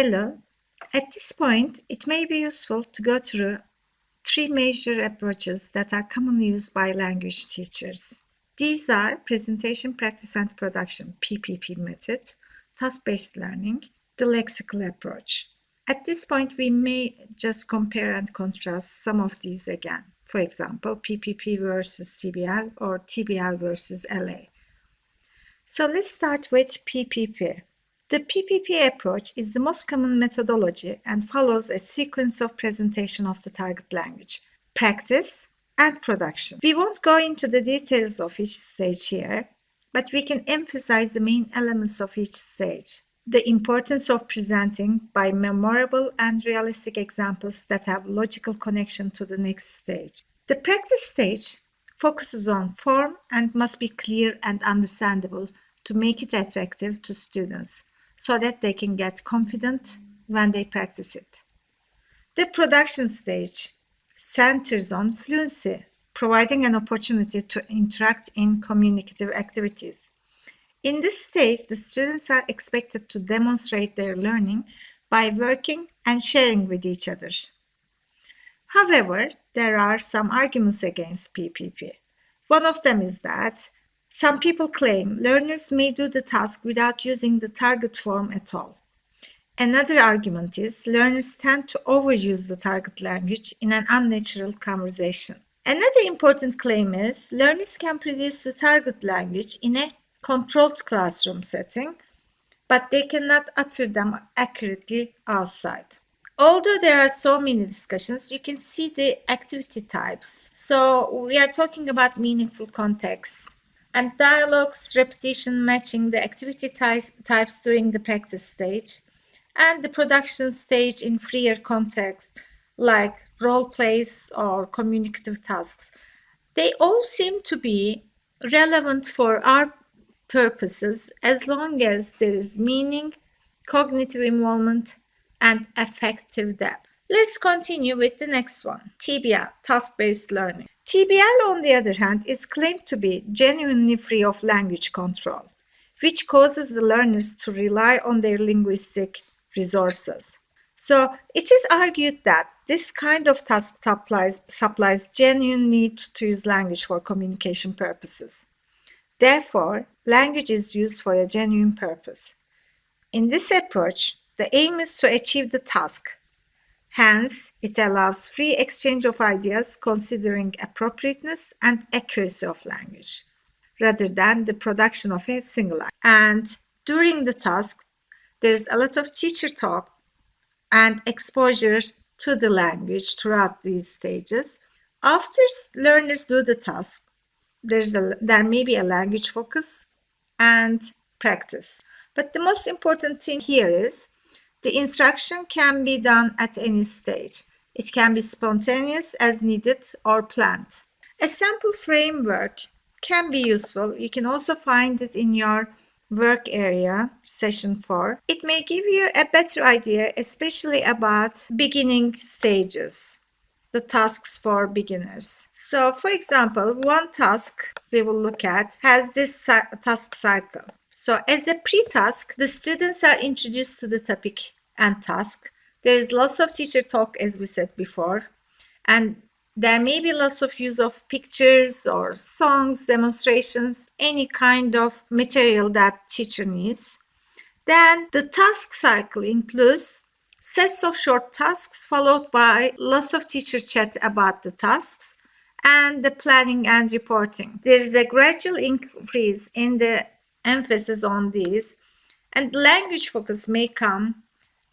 Hello. At this point, it may be useful to go through three major approaches that are commonly used by language teachers. These are presentation, practice, and production, PPP method, task-based learning, the lexical approach. At this point, we may just compare and contrast some of these again. For example, PPP versus TBL or TBL versus LA. So let's start with PPP. The PPP approach is the most common methodology and follows a sequence of presentation of the target language, practice, and production. We won't go into the details of each stage here, but we can emphasize the main elements of each stage. The importance of presenting by memorable and realistic examples that have logical connection to the next stage. The practice stage focuses on form and must be clear and understandable to make it attractive to students, so that they can get confident when they practice it. The production stage centers on fluency, providing an opportunity to interact in communicative activities. In this stage, the students are expected to demonstrate their learning by working and sharing with each other. However, there are some arguments against PPP. One of them is that some people claim learners may do the task without using the target form at all. Another argument is learners tend to overuse the target language in an unnatural conversation. Another important claim is learners can produce the target language in a controlled classroom setting, but they cannot utter them accurately outside. Although there are so many discussions, you can see the activity types. So we are talking about meaningful context and dialogues, repetition, matching the activity types during the practice stage, and the production stage in freer context, like role plays or communicative tasks. They all seem to be relevant for our purposes as long as there is meaning, cognitive involvement, and affective depth. Let's continue with the next one, TBL, task-based learning. TBL, on the other hand, is claimed to be genuinely free of language control, which causes the learners to rely on their linguistic resources. So it is argued that this kind of task supplies genuine need to use language for communication purposes. Therefore, language is used for a genuine purpose. In this approach, the aim is to achieve the task. Hence, it allows free exchange of ideas considering appropriateness and accuracy of language, rather than the production of a single idea. And during the task, there is a lot of teacher talk and exposure to the language throughout these stages. After learners do the task, there may be a language focus and practice. But the most important thing here is the instruction can be done at any stage. It can be spontaneous as needed or planned. A sample framework can be useful. You can also find it in your work area, session 4. It may give you a better idea, especially about beginning stages, the tasks for beginners. So, for example, one task we will look at has this task cycle. So as a pre-task, the students are introduced to the topic and task. There is lots of teacher talk, as we said before, and there may be lots of use of pictures or songs, demonstrations, any kind of material that teacher needs. Then the task cycle includes sets of short tasks followed by lots of teacher chat about the tasks and the planning and reporting. There is a gradual increase in the emphasis on these, and language focus may come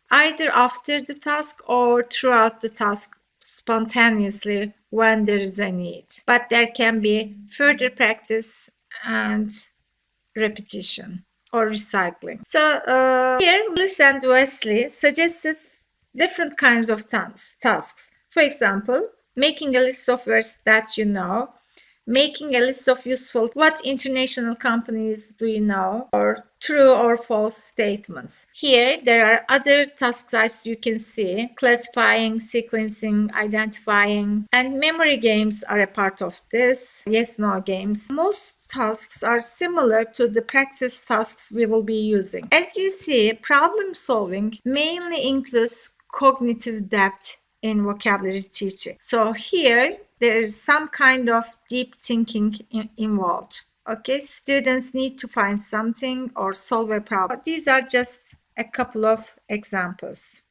either after the task or throughout the task spontaneously when there is a need. But there can be further practice and repetition or recycling. So here, Willis and Wesley suggested different kinds of tasks. For example, making a list of words that you know, making a list of useful what international companies do you know, or true or false statements. Here there are other task types you can see: classifying, sequencing, identifying, and memory games are a part of this. Yes, no games. Most tasks are similar to the practice tasks we will be using. As you see, problem solving mainly includes cognitive depth in vocabulary teaching. So here, there is some kind of deep thinking involved. Okay, students need to find something or solve a problem. These are just a couple of examples.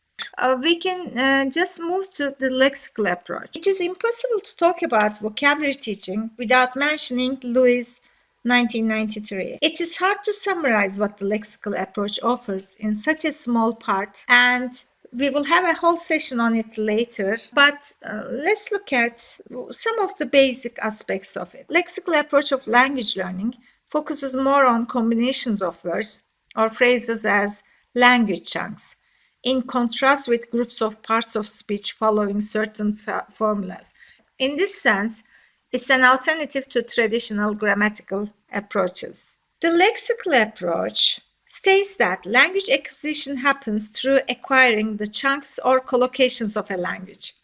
We can just move to the lexical approach. It is impossible to talk about vocabulary teaching without mentioning Louis' 1993. It is hard to summarize what the lexical approach offers in such a small part, and we will have a whole session on it later, but let's look at some of the basic aspects of it. Lexical approach of language learning focuses more on combinations of words or phrases as language chunks, in contrast with groups of parts of speech following certain formulas. In this sense, it's an alternative to traditional grammatical approaches. The lexical approach states that language acquisition happens through acquiring the chunks or collocations of a language.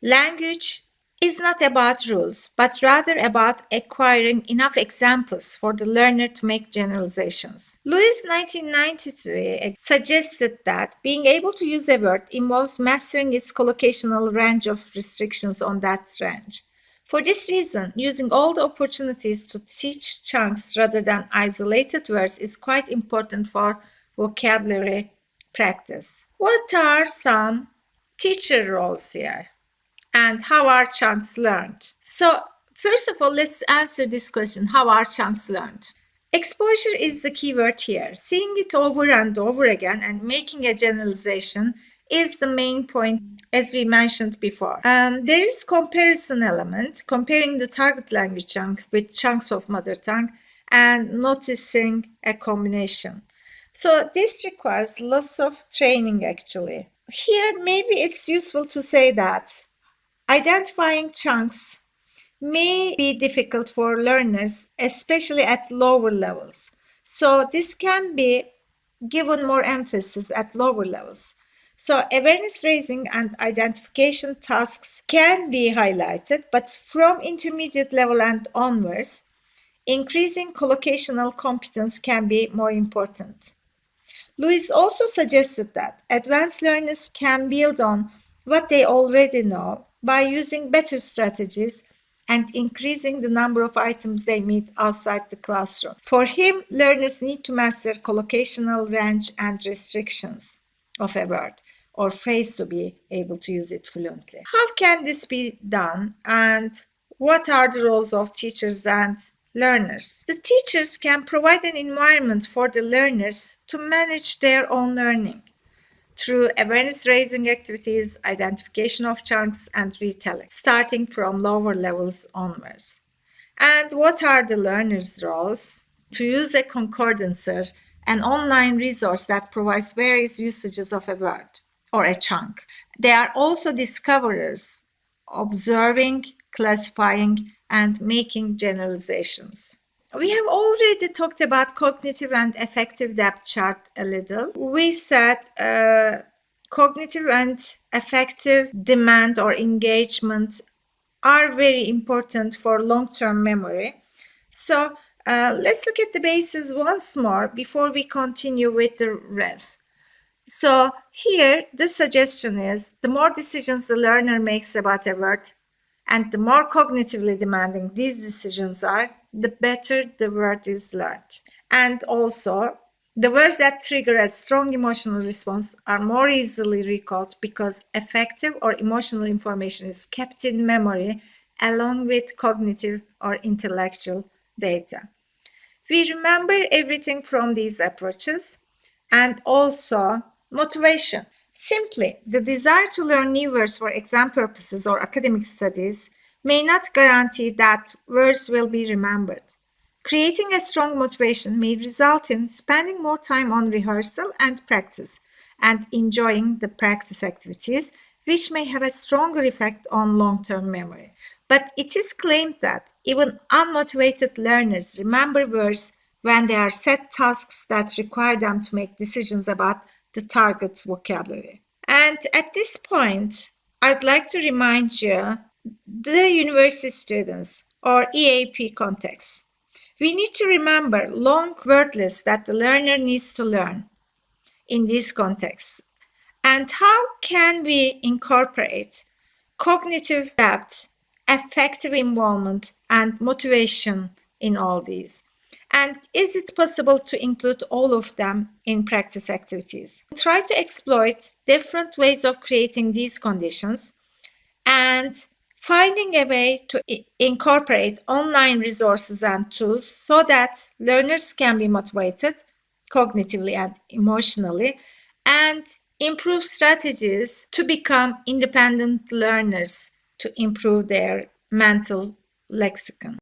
Language is not about rules, but rather about acquiring enough examples for the learner to make generalizations. Louis' 1993 suggested that being able to use a word involves mastering its collocational range of restrictions on that range. For this reason, using all the opportunities to teach chunks rather than isolated words is quite important for vocabulary practice. What are some teacher roles here? And how are chunks learned? So, first of all, let's answer this question, how are chunks learned? Exposure is the key word here. Seeing it over and over again and making a generalization is the main point, as we mentioned before. There is comparison element, comparing the target language chunk with chunks of mother tongue and noticing a combination. So this requires lots of training actually. Here, maybe it's useful to say that identifying chunks may be difficult for learners, especially at lower levels. So this can be given more emphasis at lower levels. So awareness raising and identification tasks can be highlighted, but from intermediate level and onwards, increasing collocational competence can be more important. Louis also suggested that advanced learners can build on what they already know by using better strategies and increasing the number of items they meet outside the classroom. For him, learners need to master collocational range and restrictions of a word or phrase to be able to use it fluently. How can this be done, and what are the roles of teachers and learners? The teachers can provide an environment for the learners to manage their own learning through awareness-raising activities, identification of chunks, and retelling, starting from lower levels onwards. And what are the learners' roles? To use a concordancer, an online resource that provides various usages of a word or a chunk. They are also discoverers, observing, classifying, and making generalizations. We have already talked about cognitive and affective depth chart a little. We said cognitive and affective demand or engagement are very important for long-term memory. So let's look at the bases once more before we continue with the rest. So here, the suggestion is the more decisions the learner makes about a word, and the more cognitively demanding these decisions are, the better the word is learned. And also, the words that trigger a strong emotional response are more easily recalled because affective or emotional information is kept in memory along with cognitive or intellectual data. We remember everything from these approaches, and also motivation. Simply, the desire to learn new words for exam purposes or academic studies may not guarantee that words will be remembered. Creating a strong motivation may result in spending more time on rehearsal and practice and enjoying the practice activities, which may have a stronger effect on long-term memory. But it is claimed that even unmotivated learners remember words when there are set tasks that require them to make decisions about the target vocabulary. And at this point, I'd like to remind you the university students or EAP context. We need to remember long word lists that the learner needs to learn in these contexts. And how can we incorporate cognitive depth, affective involvement, and motivation in all these? And is it possible to include all of them in practice activities? Try to exploit different ways of creating these conditions and finding a way to incorporate online resources and tools so that learners can be motivated cognitively and emotionally and improve strategies to become independent learners to improve their mental lexicon.